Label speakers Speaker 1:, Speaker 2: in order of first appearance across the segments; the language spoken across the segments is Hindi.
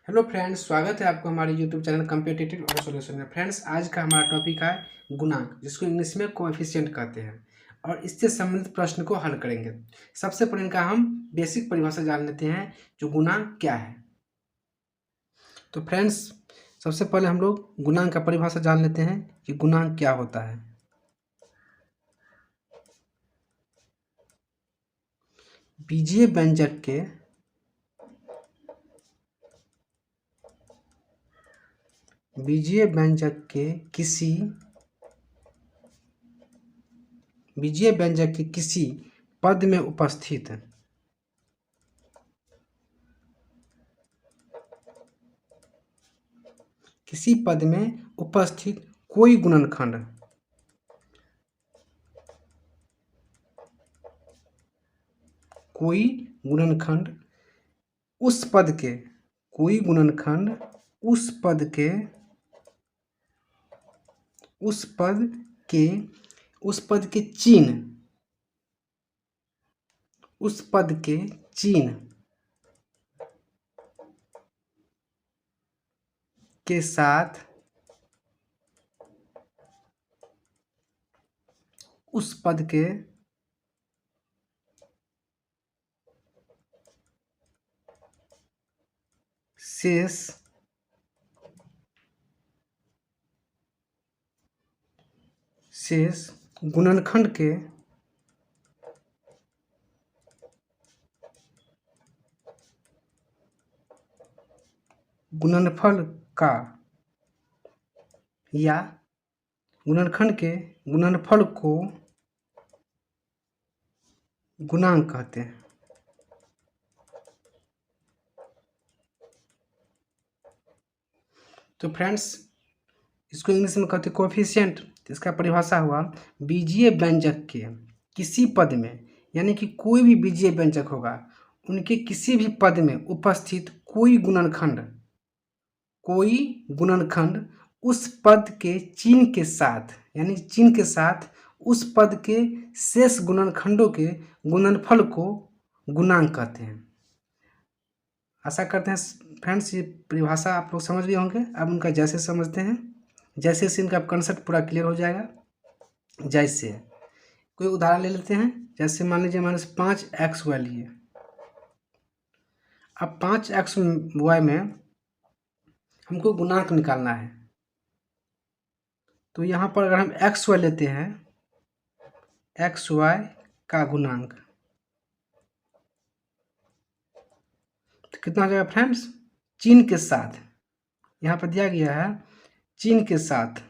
Speaker 1: हेलो फ्रेंड्स, स्वागत है आपको हमारे यूट्यूब चैनल कम्पिटिटिव और सॉल्यूशन में। फ्रेंड्स, आज का हमारा टॉपिक है गुणांक, जिसको इंग्लिश में कोएफिशिएंट कहते हैं, और इससे संबंधित प्रश्न को हल करेंगे। सबसे पहले इनका हम बेसिक परिभाषा जान लेते हैं, जो गुणांक क्या है। तो फ्रेंड्स, सबसे पहले हम लोग गुणांक का परिभाषा जान लेते हैं कि गुणांक क्या होता है। बीजीय व्यंजक के बीजीय व्यंजक के किसी बीजीय व्यंजक के किसी पद में उपस्थित कोई गुणनखंड उस पद के कोई गुणनखंड उस पद के चिन्ह के साथ उस पद के शेष गुणनखंड के गुणनफल का या गुणनखंड के गुणनफल को गुणांक कहते हैं। तो फ्रेंड्स, इसको इंग्लिश में कहते हैं कोएफिशिएंट। इसका परिभाषा हुआ बीजीय व्यंजक के किसी पद में, यानी कि कोई भी बीजीय व्यंजक होगा, उनके किसी भी पद में उपस्थित कोई गुणनखंड उस पद के चिन्ह के साथ, यानी चिन्ह के साथ उस पद के शेष गुणनखंडों के गुणनफल को गुणांक कहते हैं। आशा करते हैं फ्रेंड्स ये परिभाषा आप लोग समझ गए होंगे। अब उनका जैसे समझते हैं, जैसे से इनका कंसेप्ट पूरा क्लियर हो जाएगा। जैसे कोई उदाहरण ले लेते हैं, जैसे मान लीजिए -5xy लिए। अब 5xy में हमको गुणांक निकालना है। तो यहाँ पर अगर हम xy लेते हैं, xy का गुणांक तो कितना हो जाएगा फ्रेंड्स? चिन्ह के साथ, यहाँ पर दिया गया है चिन्ह के साथ,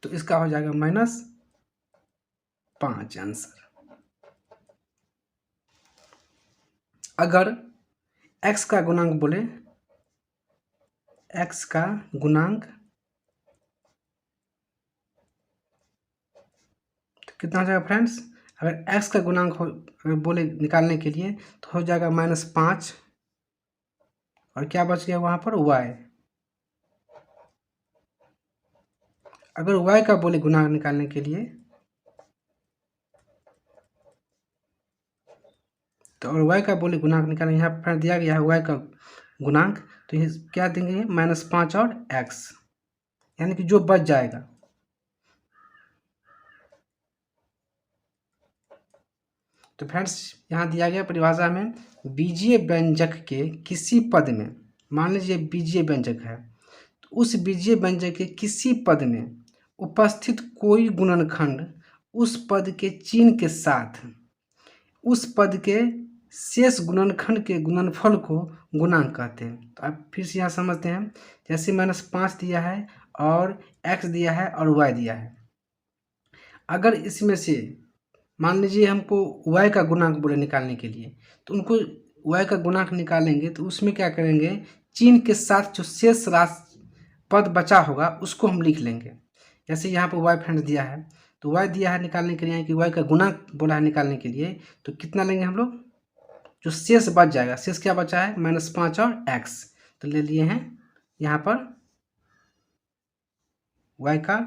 Speaker 1: तो इसका हो जाएगा -5 आंसर। अगर x का गुणांक बोले, x का गुणांक तो कितना हो जाएगा फ्रेंड्स? अगर x का गुणांक बोले निकालने के लिए तो हो जाएगा -5, और क्या बच गया वहाँ पर? y। अगर y का बोले गुणांक निकालने के लिए तो और y का बोले गुणांक निकालने, यहाँ पर दिया गया है y का गुणांक, तो ये क्या देंगे? -5 और x, यानी कि जो बच जाएगा। तो फ्रेंड्स, यहाँ दिया गया परिभाषा में बीजीय व्यंजक के किसी पद में, मान लीजिए बीजीय व्यंजक है, तो उस बीजीय व्यंजक के किसी पद में उपस्थित कोई गुणनखंड उस पद के चिन्ह के साथ उस पद के शेष गुणनखंड के गुणनफल को गुणांक कहते हैं। तो आप फिर से यहाँ समझते हैं, जैसे -5 दिया है और x दिया है और y दिया है। अगर इसमें से मान लीजिए हमको y का गुणांक बोले निकालने के लिए, तो उनको y का गुणांक निकालेंगे तो उसमें क्या करेंगे? चिन्ह के साथ जो शेष राशि पद बचा होगा उसको हम लिख लेंगे। जैसे यहाँ पर y फ्रेंड दिया है, तो y दिया है निकालने के लिए, कि y का गुणांक बोला है निकालने के लिए, तो कितना लेंगे हम लोग? जो शेष बच जाएगा, शेष क्या बचा है? -5 और x, तो ले लिए हैं यहाँ पर y का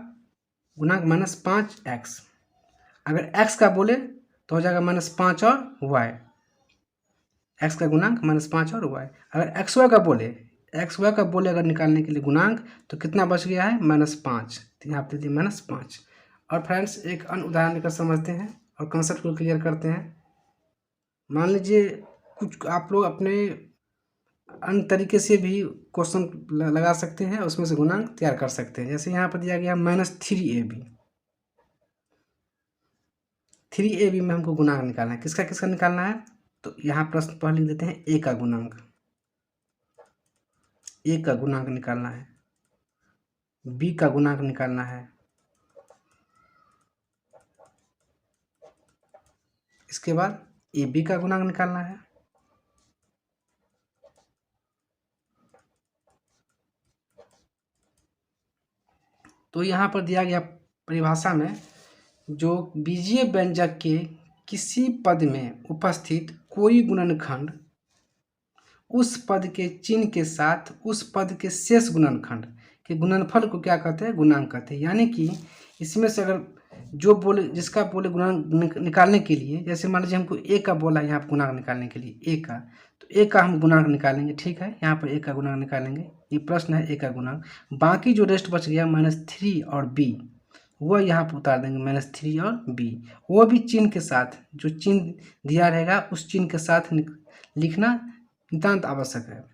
Speaker 1: गुणांक -5x। अगर x का बोले तो हो जाएगा -5 और y, एक्स का गुणांक -5 और वाई। अगर एक्स वाई का बोले अगर निकालने के लिए गुणांक, तो कितना बच गया है -5, तो यहाँ पे दिए -5। और फ्रेंड्स एक अन्य उदाहरण लेकर समझते हैं और कंसेप्ट को क्लियर करते हैं। मान लीजिए कुछ आप लोग अपने अन्य तरीके से भी क्वेश्चन लगा सकते हैं, उसमें से गुणांक तैयार कर सकते हैं। जैसे यहाँ पर दिया गया -3ab, 3ab में हमको गुणांक निकालना है। किसका किसका निकालना है? तो यहाँ प्रश्न पहले लिख देते हैं, ए का गुणांक, ए का गुणांक निकालना है, बी का गुणांक निकालना है, इसके बाद ए बी का गुणांक निकालना है, तो यहाँ पर दिया गया परिभाषा में जो बीजीय व्यंजक के किसी पद में उपस्थित कोई गुणनखंड उस पद के चिन्ह के साथ उस पद के शेष गुणनखंड के गुणनफल को क्या कहते हैं? गुणांक कहते हैं। यानी कि इसमें से अगर जो बोले जिसका बोले गुणांक निकालने के लिए, जैसे मान लीजिए हमको ए का बोला है यहाँ पर गुणांक निकालने के लिए, ए का, तो ए का हम गुणांक निकालेंगे। ठीक है, यहाँ पर ए का गुणांक निकालेंगे, ये प्रश्न है ए का गुणांक। बाकी जो रेस्ट बच गया -3 और बी, वह यहाँ पर उतार देंगे, -3 और बी, वो भी चिन्ह के साथ, जो चिन्ह दिया रहेगा उस चिन्ह के साथ लिखना नितांत आवश्यक है।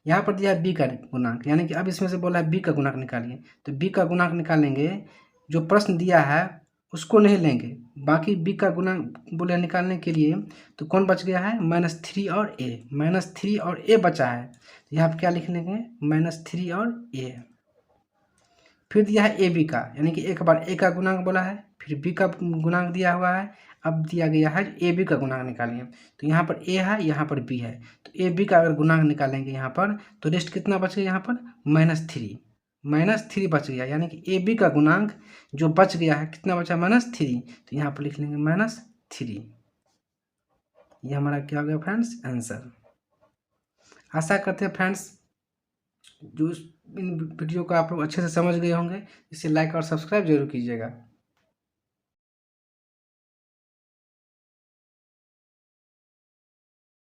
Speaker 1: यहाँ पर दिया है बी का गुणांक, यानी कि अब इसमें से बोला है बी का गुणांक निकालिए, तो बी का गुणांक निकालेंगे। जो प्रश्न दिया है उसको नहीं लेंगे, बाकी बी का गुणांक बोले निकालने के लिए, तो कौन बच गया है? -3 और ए, -3 और ए बचा है, तो यहाँ पर क्या लिख लेंगे? -3 और ए। फिर दिया है ए बी का, यानी कि एक बार ए का गुणांक बोला है, फिर बी का गुणांक दिया हुआ है, अब दिया गया है ए बी का गुणांक निकालिए। तो यहाँ पर ए है, यहाँ पर बी है, तो ए बी का अगर गुणांक निकालेंगे यहाँ पर, तो रेस्ट कितना बच गया? यहाँ पर -3 बच गया, यानी कि ए बी का गुणांक जो बच गया है कितना बचा? -3, तो यहाँ पर लिख लेंगे -3। ये हमारा क्या हो गया फ्रेंड्स? आंसर। आशा करते हैं फ्रेंड्स जो इन वीडियो को आप लोग अच्छे से समझ गए होंगे। इसे लाइक और सब्सक्राइब जरूर कीजिएगा।